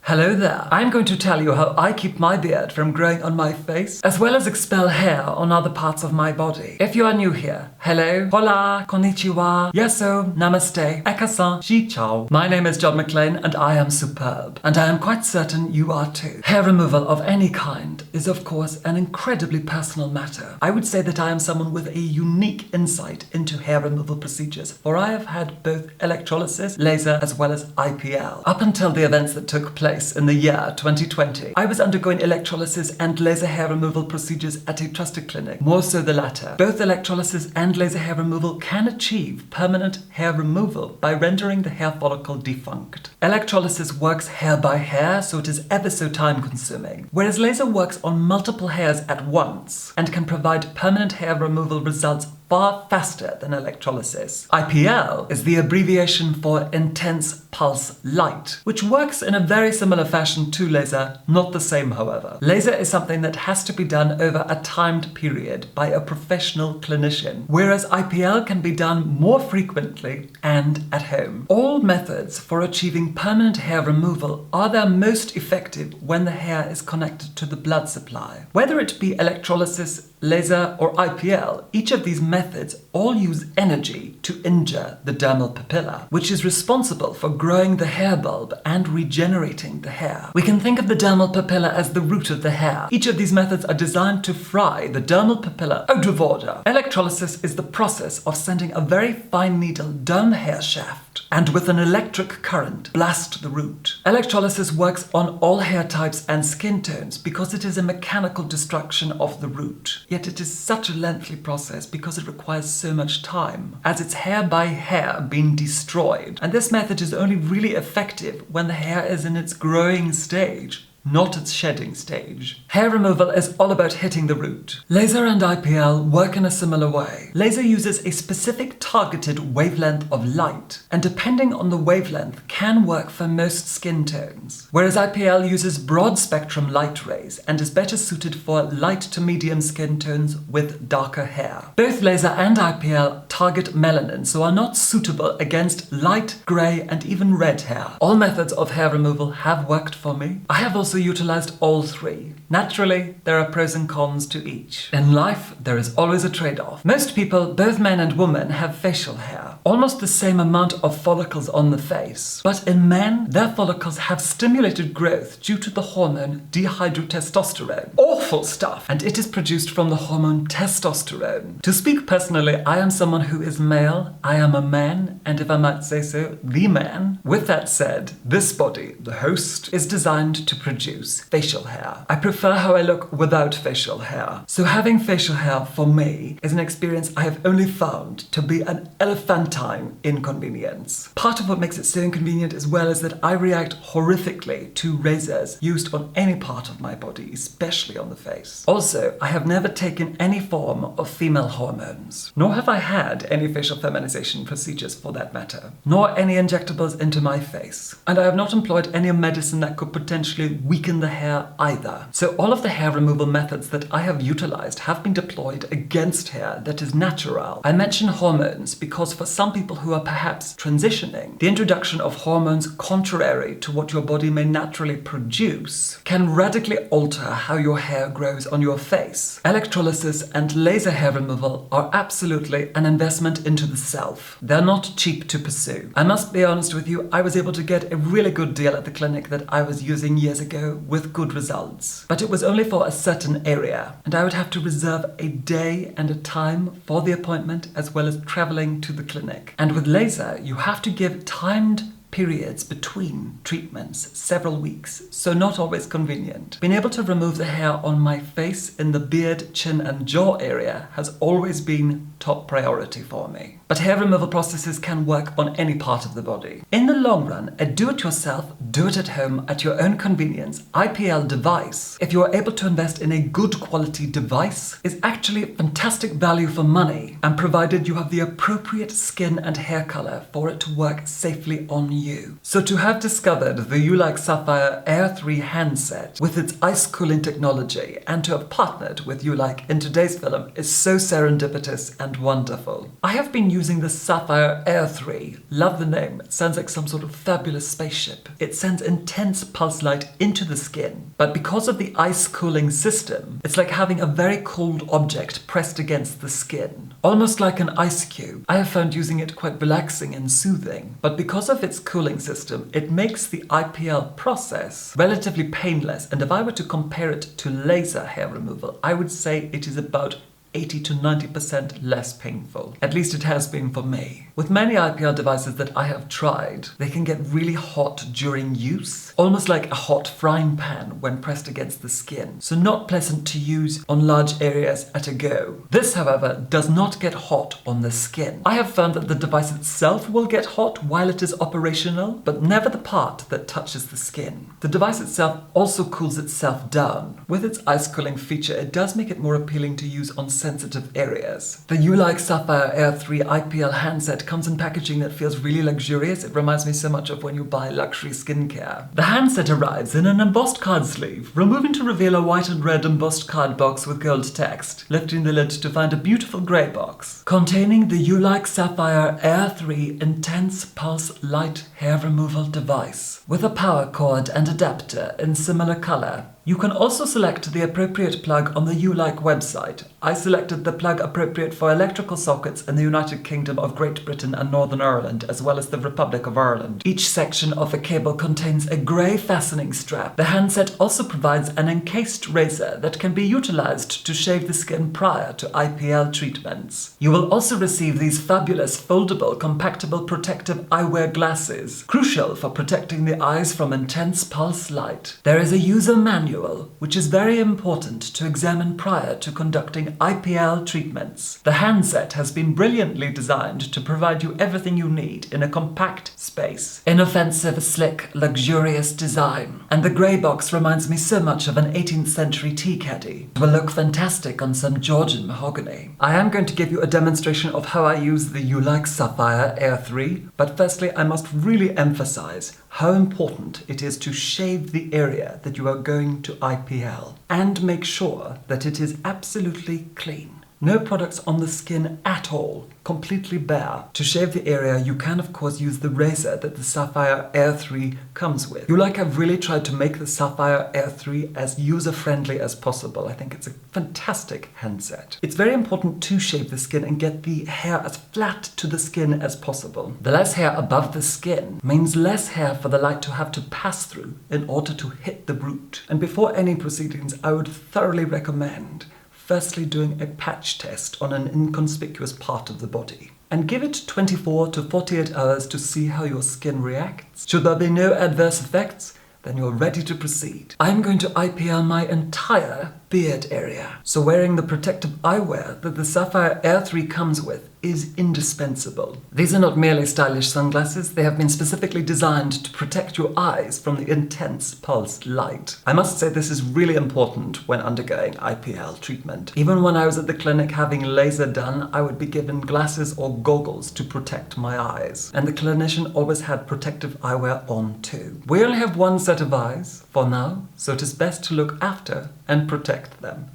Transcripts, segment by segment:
Hello there. I'm going to tell you how I keep my beard from growing on my face, as well as expel hair on other parts of my body. If you are new here, hello, hola, konnichiwa, yeso, namaste, ekasan, ji chao. My name is John McLean and I am superb. And I am quite certain you are too. Hair removal of any kind is of course an incredibly personal matter. I would say that I am someone with a unique insight into hair removal procedures, for I have had both electrolysis, laser, as well as IPL. Up until the events that took place in the year 2020, I was undergoing electrolysis and laser hair removal procedures at a trusted clinic, more so the latter. Both electrolysis and laser hair removal can achieve permanent hair removal by rendering the hair follicle defunct. Electrolysis works hair by hair, so it is ever so time consuming, whereas laser works on multiple hairs at once and can provide permanent hair removal results far faster than electrolysis. IPL is the abbreviation for intense pulse light, which works in a very similar fashion to laser, not the same however. Laser is something that has to be done over a timed period by a professional clinician, whereas IPL can be done more frequently and at home. All methods for achieving permanent hair removal are their most effective when the hair is connected to the blood supply. Whether it be electrolysis, laser or IPL, each of these methods all use energy to injure the dermal papilla, which is responsible for growing the hair bulb and regenerating the hair. We can think of the dermal papilla as the root of the hair. Each of these methods are designed to fry the dermal papilla out of order. Electrolysis is the process of sending a very fine needle down the hair shaft and with an electric current blast the root. Electrolysis works on all hair types and skin tones because it is a mechanical destruction of the root. Yet it is such a lengthy process because it requires so much time, as it's hair by hair being destroyed. And this method is only really effective when the hair is in its growing stage, not its shedding stage. Hair removal is all about hitting the root. Laser and IPL work in a similar way. Laser uses a specific targeted wavelength of light, and depending on the wavelength can work for most skin tones, whereas IPL uses broad spectrum light rays and is better suited for light to medium skin tones with darker hair. Both laser and IPL target melanin, so are not suitable against light, grey and even red hair. All methods of hair removal have worked for me. I have also utilized all three. Naturally, there are pros and cons to each. In life, there is always a trade-off. Most people, both men and women, have facial hair, almost the same amount of follicles on the face. But in men, their follicles have stimulated growth due to the hormone dihydrotestosterone. Awful stuff! And it is produced from the hormone testosterone. To speak personally, I am someone who is male, I am a man, and if I might say so, the man. With that said, this body, the host, is designed to produce facial hair. I prefer how I look without facial hair. So having facial hair for me is an experience I have only found to be an elephantine inconvenience. Part of what makes it so inconvenient as well is that I react horrifically to razors used on any part of my body, especially on the face. Also, I have never taken any form of female hormones, nor have I had any facial feminization procedures for that matter, nor any injectables into my face. And I have not employed any medicine that could potentially weaken the hair either. So all of the hair removal methods that I have utilized have been deployed against hair that is natural. I mention hormones because for some people who are perhaps transitioning, the introduction of hormones contrary to what your body may naturally produce can radically alter how your hair grows on your face. Electrolysis and laser hair removal are absolutely an investment into the self. They're not cheap to pursue. I must be honest with you, I was able to get a really good deal at the clinic that I was using years ago with good results. But it was only for a certain area, and I would have to reserve a day and a time for the appointment as well as traveling to the clinic. And with laser, you have to give timed periods between treatments, several weeks, so not always convenient. Being able to remove the hair on my face in the beard, chin and jaw area has always been top priority for me. But hair removal processes can work on any part of the body. In the long run, a do-it-yourself, do-it-at-home at your own convenience IPL device, if you are able to invest in a good quality device, is actually fantastic value for money, and provided you have the appropriate skin and hair color for it to work safely on you. So to have discovered the JohnUlike Sapphire Air 3 handset with its ice cooling technology and to have partnered with JohnUlike in today's film is so serendipitous and wonderful. I have been using the Sapphire Air 3. Love the name, it sounds like some sort of fabulous spaceship. It sends intense pulse light into the skin, but because of the ice cooling system, it's like having a very cold object pressed against the skin. Almost like an ice cube. I have found using it quite relaxing and soothing, but because of its cooling system, it makes the IPL process relatively painless, and if I were to compare it to laser hair removal, I would say it is about 80 to 90% less painful. At least it has been for me. With many IPL devices that I have tried, they can get really hot during use, almost like a hot frying pan when pressed against the skin, so not pleasant to use on large areas at a go. This, however, does not get hot on the skin. I have found that the device itself will get hot while it is operational, but never the part that touches the skin. The device itself also cools itself down. With its ice cooling feature, it does make it more appealing to use on sensitive areas. The ULike Sapphire Air 3 IPL handset comes in packaging that feels really luxurious. It reminds me so much of when you buy luxury skincare. The handset arrives in an embossed card sleeve, removing to reveal a white and red embossed card box with gold text, lifting the lid to find a beautiful grey box containing the ULike Sapphire Air 3 Intense Pulse Light Hair Removal device with a power cord and adapter in similar colour. You can also select the appropriate plug on the ULike website. I selected the plug appropriate for electrical sockets in the United Kingdom of Great Britain and Northern Ireland, as well as the Republic of Ireland. Each section of the cable contains a grey fastening strap. The handset also provides an encased razor that can be utilized to shave the skin prior to IPL treatments. You will also receive these fabulous foldable, compactable protective eyewear glasses, crucial for protecting the eyes from intense pulse light. There is a user manual, which is very important to examine prior to conducting IPL treatments. The handset has been brilliantly designed to provide you everything you need in a compact space. Inoffensive, slick, luxurious design. And the grey box reminds me so much of an 18th century tea caddy. It will look fantastic on some Georgian mahogany. I am going to give you a demonstration of how I use the ULike Sapphire Air 3, but firstly I must really emphasize how important it is to shave the area that you are going to IPL and make sure that it is absolutely clean. No products on the skin at all, completely bare. To shave the area, you can of course use the razor that the Sapphire Air 3 comes with. ULike have really tried to make the Sapphire Air 3 as user-friendly as possible. I think it's a fantastic handset. It's very important to shave the skin and get the hair as flat to the skin as possible. The less hair above the skin means less hair for the light to have to pass through in order to hit the root. And before any proceedings, I would thoroughly recommend firstly doing a patch test on an inconspicuous part of the body. And give it 24 to 48 hours to see how your skin reacts. Should there be no adverse effects, then you're ready to proceed. I'm going to IPL my entire beard area. So wearing the protective eyewear that the Sapphire Air 3 comes with is indispensable. These are not merely stylish sunglasses, they have been specifically designed to protect your eyes from the intense pulsed light. I must say this is really important when undergoing IPL treatment. Even when I was at the clinic having laser done, I would be given glasses or goggles to protect my eyes. And the clinician always had protective eyewear on too. We only have one set of eyes for now, so it is best to look after and protect them.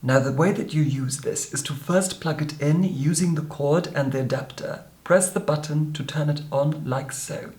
Now the way that you use this is to first plug it in using the cord and the adapter. Press the button to turn it on like so.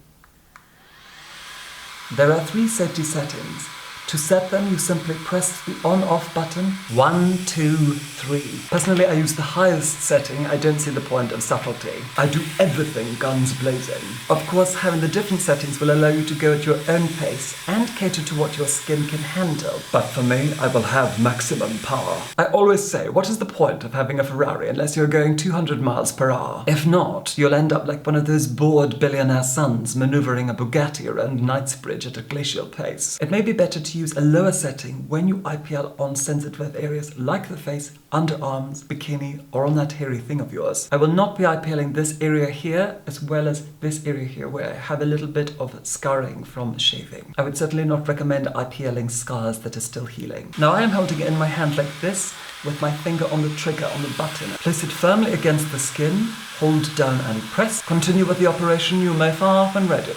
There are 3 safety settings. To set them, you simply press the on-off button. 1, 2, 3. Personally, I use the highest setting. I don't see the point of subtlety. I do everything guns blazing. Of course, having the different settings will allow you to go at your own pace and cater to what your skin can handle. But for me, I will have maximum power. I always say, what is the point of having a Ferrari unless you're going 200 miles per hour? If not, you'll end up like one of those bored billionaire sons maneuvering a Bugatti around Knightsbridge at a glacial pace. It may be better to use a lower setting when you IPL on sensitive areas like the face, underarms, bikini, or on that hairy thing of yours. I will not be IPLing this area here as well as this area here where I have a little bit of scarring from shaving. I would certainly not recommend IPLing scars that are still healing. Now I am holding it in my hand like this with my finger on the trigger on the button. Place it firmly against the skin, hold down and press. Continue with the operation, you may fire when ready.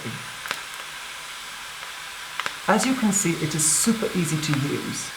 As you can see, it is super easy to use.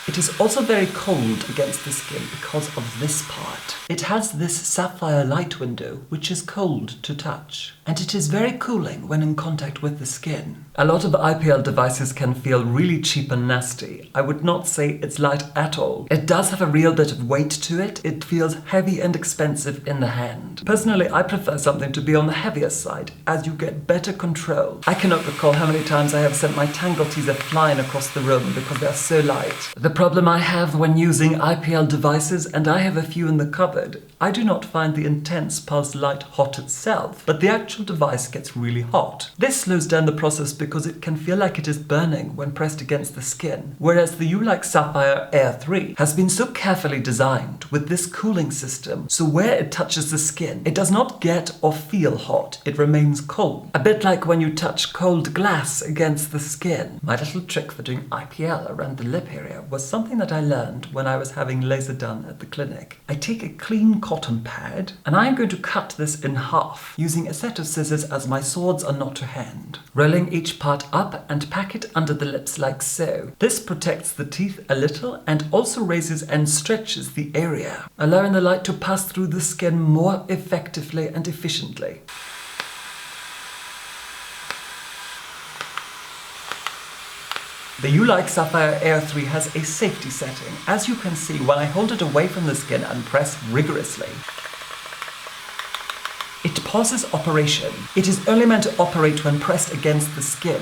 It is also very cold against the skin because of this part. It has this sapphire light window, which is cold to touch. And it is very cooling when in contact with the skin. A lot of IPL devices can feel really cheap and nasty. I would not say it's light at all. It does have a real bit of weight to it. It feels heavy and expensive in the hand. Personally, I prefer something to be on the heavier side, as you get better control. I cannot recall how many times I have sent my Tangle teaser flying across the room because they are so light. The problem I have when using IPL devices, and I have a few in the cupboard, I do not find the intense pulse light hot itself, but the actual device gets really hot. This slows down the process because it can feel like it is burning when pressed against the skin, whereas the JohnUlike Sapphire Air 3 has been so carefully designed with this cooling system, so where it touches the skin, it does not get or feel hot, it remains cold. A bit like when you touch cold glass against the skin. My little trick for doing IPL around the lip area was something that I learned when I was having laser done at the clinic. I take a clean cotton pad and I'm going to cut this in half using a set of scissors as my swords are not to hand. Rolling each part up and pack it under the lips like so. This protects the teeth a little and also raises and stretches the area, allowing the light to pass through the skin more effectively and efficiently. The JohnUlike Sapphire Air 3 has a safety setting, as you can see when I hold it away from the skin and press rigorously. It pauses operation. It is only meant to operate when pressed against the skin.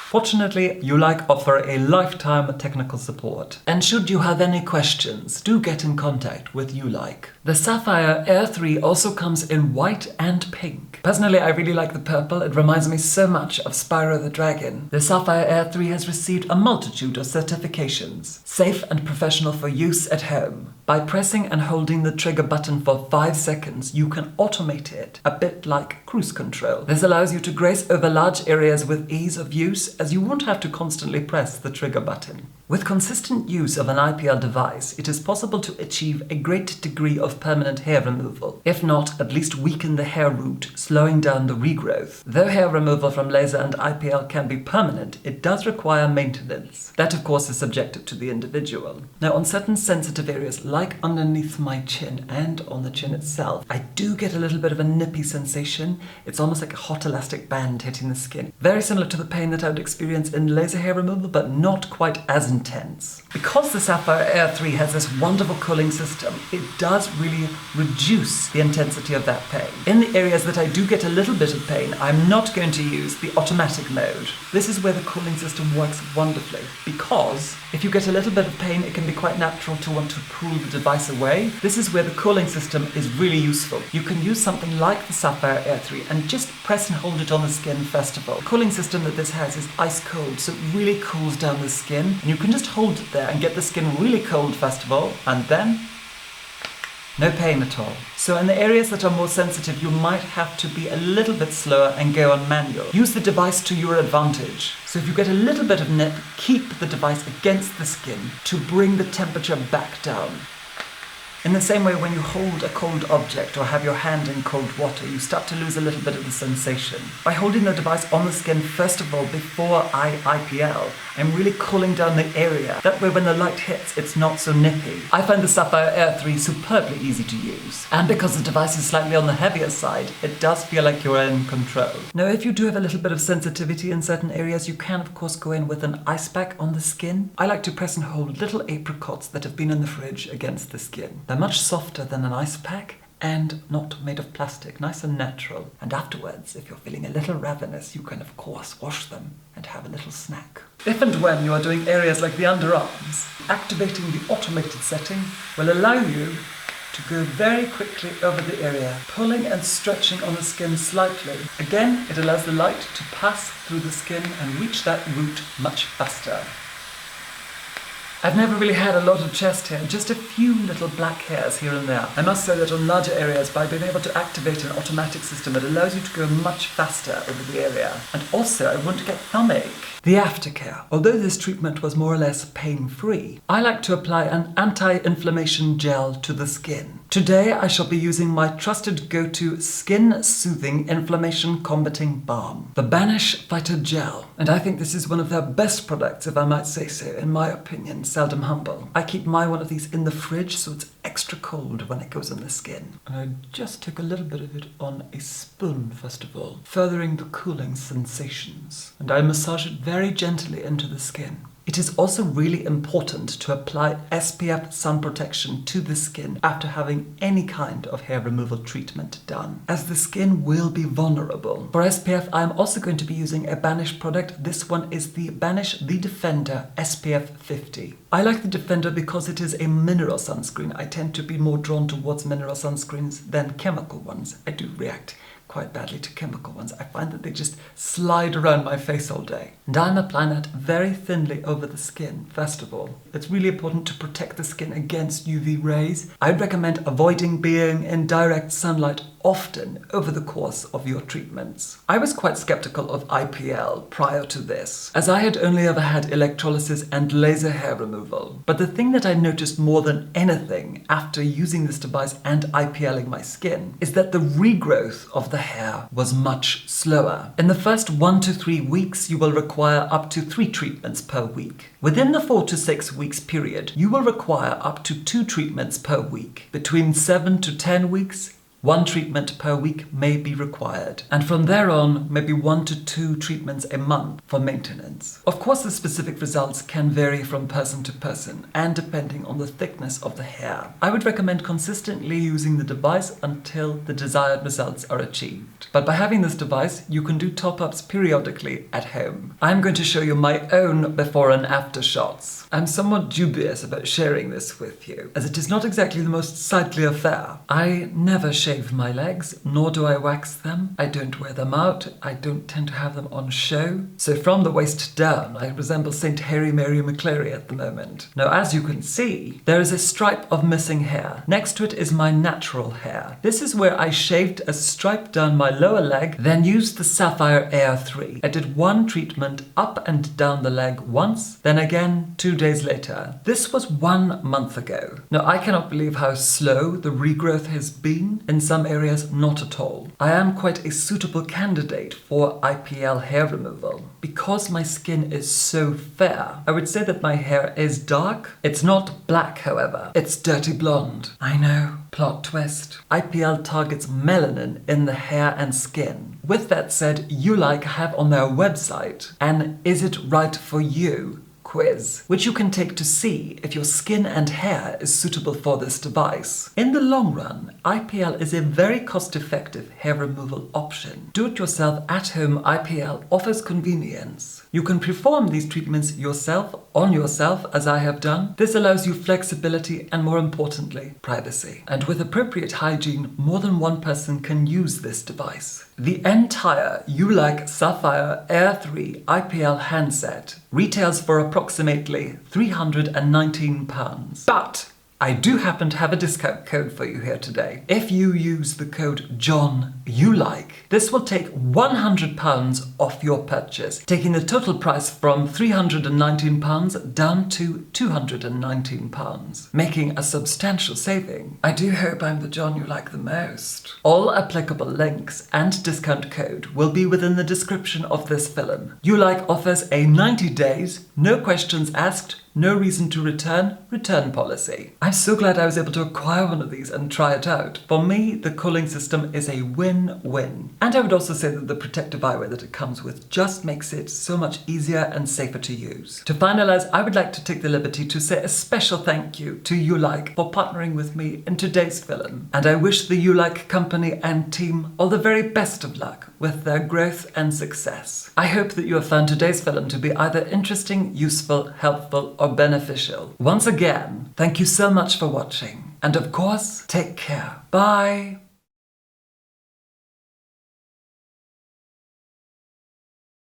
Fortunately, JohnUlike offer a lifetime technical support. And should you have any questions, do get in contact with JohnUlike. The Sapphire Air 3 also comes in white and pink. Personally, I really like the purple. It reminds me so much of Spyro the Dragon. The Sapphire Air 3 has received a multitude of certifications. Safe and professional for use at home. By pressing and holding the trigger button for 5 seconds, you can automate it, a bit like cruise control. This allows you to graze over large areas with ease of use, as you won't have to constantly press the trigger button. With consistent use of an IPL device, it is possible to achieve a great degree of permanent hair removal, if not at least weaken the hair root, slowing down the regrowth. Though hair removal from laser and IPL can be permanent, it does require maintenance. That of course is subjective to the individual. Now on certain sensitive areas, like underneath my chin and on the chin itself, I do get a little bit of a nippy sensation. It's almost like a hot elastic band hitting the skin. Very similar to the pain that I would experience in laser hair removal, but not quite as intense. Because the Sapphire Air 3 has this wonderful cooling system, it does really reduce the intensity of that pain. In the areas that I do get a little bit of pain, I'm not going to use the automatic mode. This is where the cooling system works wonderfully, because if you get a little bit of pain, it can be quite natural to want to pull the device away. This is where the cooling system is really useful. You can use something like the Sapphire Air 3 and just press and hold it on the skin first of all. The cooling system that this has is ice cold, so it really cools down the skin, and you can just hold it there and get the skin really cold first of all, and then no pain at all. So in the areas that are more sensitive, you might have to be a little bit slower and go on manual. Use the device to your advantage. So if you get a little bit of nip, keep the device against the skin to bring the temperature back down. In the same way, when you hold a cold object or have your hand in cold water, you start to lose a little bit of the sensation. By holding the device on the skin first of all before I IPL, I'm really cooling down the area. That way when the light hits, it's not so nippy. I find the Sapphire Air 3 superbly easy to use. And because the device is slightly on the heavier side, it does feel like you're in control. Now if you do have a little bit of sensitivity in certain areas, you can of course go in with an ice pack on the skin. I like to press and hold little apricots that have been in the fridge against the skin. They're much softer than an ice pack and not made of plastic, nice and natural. And afterwards, if you're feeling a little ravenous, you can of course wash them and have a little snack. If and when you are doing areas like the underarms, activating the automated setting will allow you to go very quickly over the area, pulling and stretching on the skin slightly. Again, it allows the light to pass through the skin and reach that root much faster. I've never really had a lot of chest hair, just a few little black hairs here and there. I must say that on larger areas, by being able to activate an automatic system, it allows you to go much faster over the area. And also, I won't get thumbnache. The Aftercare. Although this treatment was more or less pain-free, I like to apply an anti-inflammation gel to the skin. Today I shall be using my trusted go-to skin soothing inflammation combating balm, the BANISH Fighter Gel. And I think this is one of their best products, if I might say so, in my opinion, seldom humble. I keep my one of these in the fridge so it's extra cold when it goes on the skin. And I just take a little bit of it on a spoon first of all, furthering the cooling sensations. And I massage it very gently into the skin. It is also really important to apply SPF sun protection to the skin after having any kind of hair removal treatment done, as the skin will be vulnerable. For SPF, I am also going to be using a BANISH product. This one is the BANISH The Defender SPF 50. I like the Defender because it is a mineral sunscreen. I tend to be more drawn towards mineral sunscreens than chemical ones. I do react quite badly to chemical ones. I find that they just slide around my face all day. And I'm applying that very thinly over the skin, first of all. It's really important to protect the skin against UV rays. I'd recommend avoiding being in direct sunlight often over the course of your treatments. I was quite skeptical of IPL prior to this, as I had only ever had electrolysis and laser hair removal. But the thing that I noticed more than anything after using this device and IPLing my skin is that the regrowth of the hair was much slower. In the first 1 to 3 weeks, you will require up to 3 treatments per week. Within the 4 to 6 weeks period, you will require up to 2 treatments per week. Between 7 to 10 weeks, 1 treatment per week may be required, and from there on, maybe 1 to 2 treatments a month for maintenance. Of course, the specific results can vary from person to person and depending on the thickness of the hair. I would recommend consistently using the device until the desired results are achieved. But by having this device, you can do top-ups periodically at home. I'm going to show you my own before and after shots. I'm somewhat dubious about sharing this with you, as it is not exactly the most sightly affair. I never shave my legs, nor do I wax them. I don't wear them out. I don't tend to have them on show. So from the waist down, I resemble Saint Harry Mary McClary at the moment. Now, as you can see, there is a stripe of missing hair. Next to it is my natural hair. This is where I shaved a stripe down my lower leg, then used the Sapphire Air 3. I did 1 treatment up and down the leg once, then again 2 days later. This was 1 month ago. Now, I cannot believe how slow the regrowth has been. In some areas, not at all. I am quite a suitable candidate for IPL hair removal. Because my skin is so fair, I would say that my hair is dark. It's not black, however. It's dirty blonde. I know. Plot twist. IPL targets melanin in the hair and skin. With that said, JohnUlike have on their website an Is It Right For You quiz, which you can take to see if your skin and hair is suitable for this device. In the long run, IPL is a very cost-effective hair removal option. Do-it-yourself at-home IPL offers convenience. You can perform these treatments yourself, on yourself, as I have done. This allows you flexibility and, more importantly, privacy. And with appropriate hygiene, more than one person can use this device. The entire JohnUlike Sapphire Air 3 IPL handset retails for approximately £319. But I do happen to have a discount code for you here today. If you use the code JohnUlike, this will take £100 off your purchase, taking the total price from £319 down to £219, making a substantial saving. I do hope I'm the John you like the most. All applicable links and discount code will be within the description of this film. JohnUlike offers a 90 days, no questions asked, no reason to return policy. I'm so glad I was able to acquire one of these and try it out. For me, the cooling system is a win-win. And I would also say that the protective eyewear that it comes with just makes it so much easier and safer to use. To finalize, I would like to take the liberty to say a special thank you to JohnUlike for partnering with me in today's film. And I wish the JohnUlike company and team all the very best of luck with their growth and success. I hope that you have found today's film to be either interesting, useful, helpful, or beneficial. Once again, thank you so much for watching. And of course, take care. Bye.